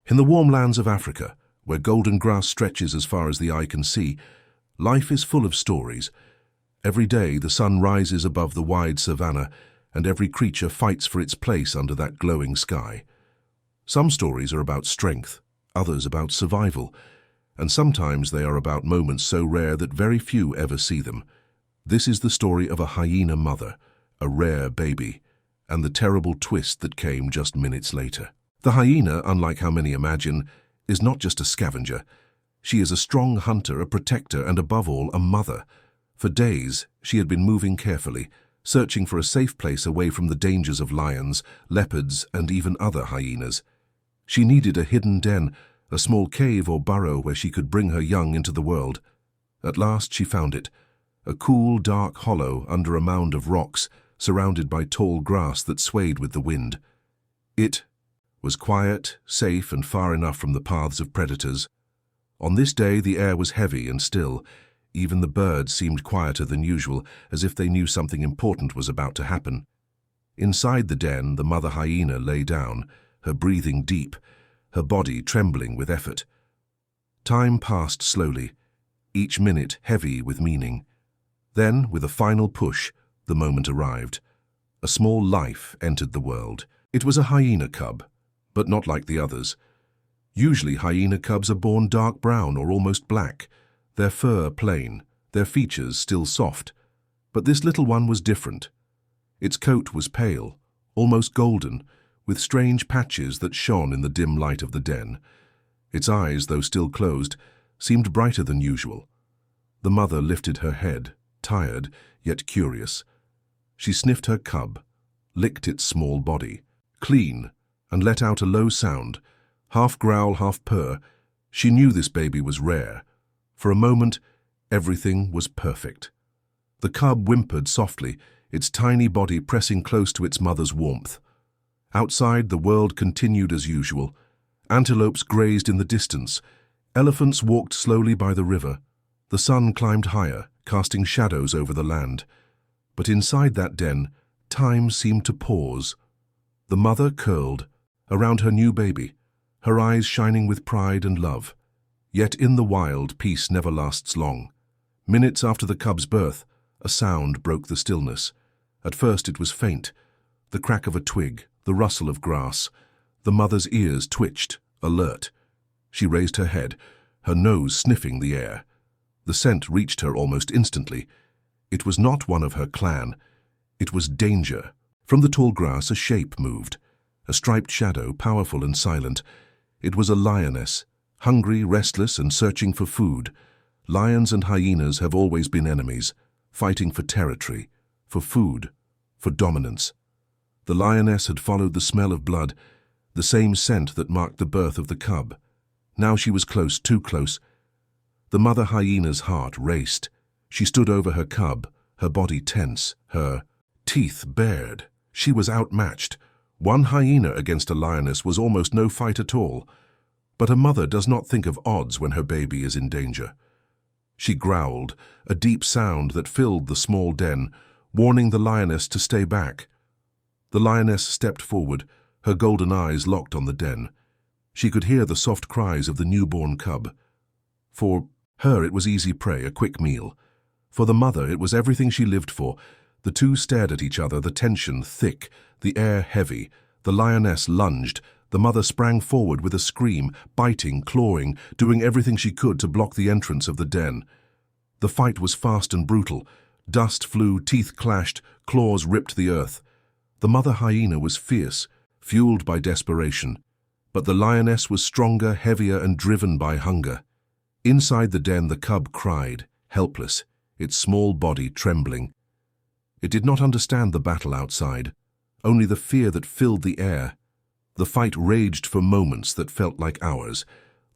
In the warm lands of Africa, where golden grass stretches as far as the eye can see, life is full of stories. Every day the sun rises above the wide savanna, and every creature fights for its place under that glowing sky. Some stories are about strength, others about survival, and sometimes they are about moments so rare that very few ever see them. This is the story of a hyena mother, a rare baby, and the terrible twist that came just minutes later. The hyena, unlike how many imagine, is not just a scavenger. She is a strong hunter, a protector, and above all, a mother. For days, she had been moving carefully, searching for a safe place away from the dangers of lions, leopards, and even other hyenas. She needed a hidden den, a small cave or burrow where she could bring her young into the world. At last she found it, a cool, dark hollow under a mound of rocks, surrounded by tall grass that swayed with the wind. It was quiet, safe, and far enough from the paths of predators. On this day the air was heavy and still. Even the birds seemed quieter than usual, as if they knew something important was about to happen. Inside the den, the mother hyena lay down, her breathing deep, her body trembling with effort. Time passed slowly, each minute heavy with meaning. Then, with a final push, the moment arrived. A small life entered the world. It was a hyena cub, but not like the others. Usually hyena cubs are born dark brown or almost black, their fur plain, their features still soft. But this little one was different. Its coat was pale, almost golden, with strange patches that shone in the dim light of the den. Its eyes, though still closed, seemed brighter than usual. The mother lifted her head, tired, yet curious. She sniffed her cub, licked its small body, clean, and let out a low sound, half growl, half purr. She knew this baby was rare. For a moment, everything was perfect. The cub whimpered softly, its tiny body pressing close to its mother's warmth. Outside, the world continued as usual. Antelopes grazed in the distance. Elephants walked slowly by the river. The sun climbed higher, casting shadows over the land. But inside that den, time seemed to pause. The mother curled around her new baby, her eyes shining with pride and love. Yet in the wild, peace never lasts long. Minutes after the cub's birth, a sound broke the stillness. At first it was faint, the crack of a twig, the rustle of grass. The mother's ears twitched, alert. She raised her head, her nose sniffing the air. The scent reached her almost instantly. It was not one of her clan. It was danger. From the tall grass a shape moved, a striped shadow, powerful and silent. It was a lioness, hungry, restless, and searching for food. Lions and hyenas have always been enemies, fighting for territory, for food, for dominance. The lioness had followed the smell of blood, the same scent that marked the birth of the cub. Now she was close, too close. The mother hyena's heart raced. She stood over her cub, her body tense, her teeth bared. She was outmatched. One hyena against a lioness was almost no fight at all. But a mother does not think of odds when her baby is in danger. She growled, a deep sound that filled the small den, warning the lioness to stay back. The lioness stepped forward, her golden eyes locked on the den. She could hear the soft cries of the newborn cub. For her it was easy prey, a quick meal. For the mother it was everything she lived for. The two stared at each other, the tension thick, the air heavy. The lioness lunged. The mother sprang forward with a scream, biting, clawing, doing everything she could to block the entrance of the den. The fight was fast and brutal. Dust flew, teeth clashed, claws ripped the earth. The mother hyena was fierce, fueled by desperation. But the lioness was stronger, heavier, and driven by hunger. Inside the den the cub cried, helpless, its small body trembling. It did not understand the battle outside, only the fear that filled the air. The fight raged for moments that felt like hours.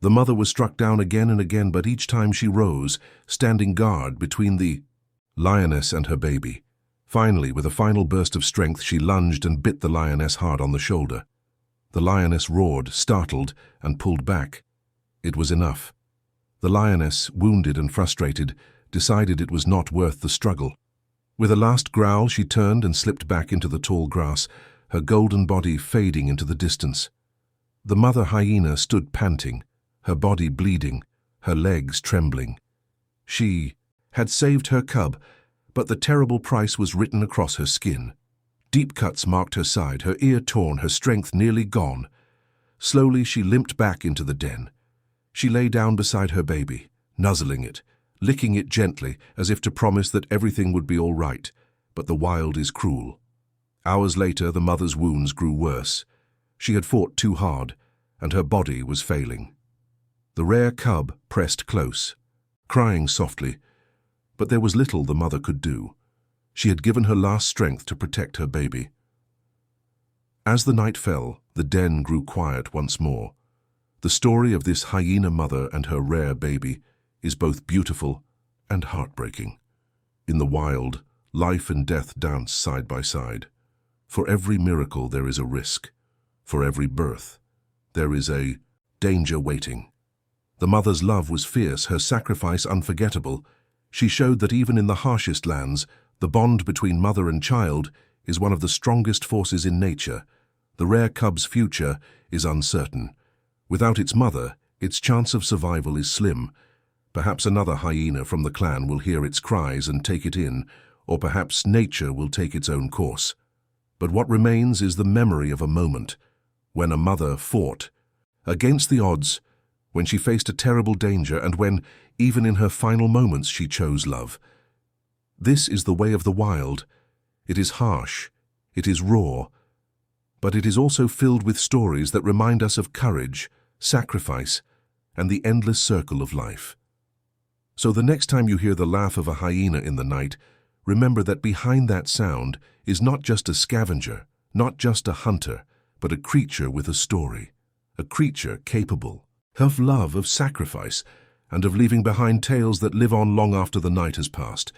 The mother was struck down again and again, but each time she rose, standing guard between the lioness and her baby. Finally, with a final burst of strength, she lunged and bit the lioness hard on the shoulder. The lioness roared, startled, and pulled back. It was enough. The lioness, wounded and frustrated, decided it was not worth the struggle. With a last growl, she turned and slipped back into the tall grass, her golden body fading into the distance. The mother hyena stood panting, her body bleeding, her legs trembling. She had saved her cub, but the terrible price was written across her skin. Deep cuts marked her side, her ear torn, her strength nearly gone. Slowly she limped back into the den. She lay down beside her baby, nuzzling it, licking it gently as if to promise that everything would be all right, but the wild is cruel. Hours later, the mother's wounds grew worse. She had fought too hard, and her body was failing. The rare cub pressed close, crying softly, but there was little the mother could do. She had given her last strength to protect her baby. As the night fell, the den grew quiet once more. The story of this hyena mother and her rare baby is both beautiful and heartbreaking. In the wild, life and death dance side by side. For every miracle there is a risk. For every birth, there is a danger waiting. The mother's love was fierce, her sacrifice unforgettable. She showed that even in the harshest lands, the bond between mother and child is one of the strongest forces in nature. The rare cub's future is uncertain. Without its mother, its chance of survival is slim. Perhaps another hyena from the clan will hear its cries and take it in, or perhaps nature will take its own course. But what remains is the memory of a moment when a mother fought against the odds, when she faced a terrible danger, and when, even in her final moments, she chose love. This is the way of the wild. It is harsh, it is raw, but it is also filled with stories that remind us of courage, sacrifice, and the endless circle of life. So the next time you hear the laugh of a hyena in the night, remember that behind that sound is not just a scavenger, not just a hunter, but a creature with a story, a creature capable of love, of sacrifice, and of leaving behind tales that live on long after the night has passed.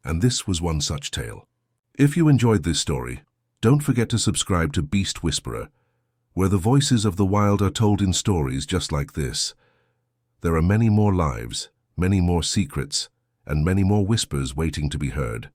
And this was one such tale. If you enjoyed this story, don't forget to subscribe to Beast Whisperer, where the voices of the wild are told in stories just like this. There are many more lives, many more secrets, and many more whispers waiting to be heard.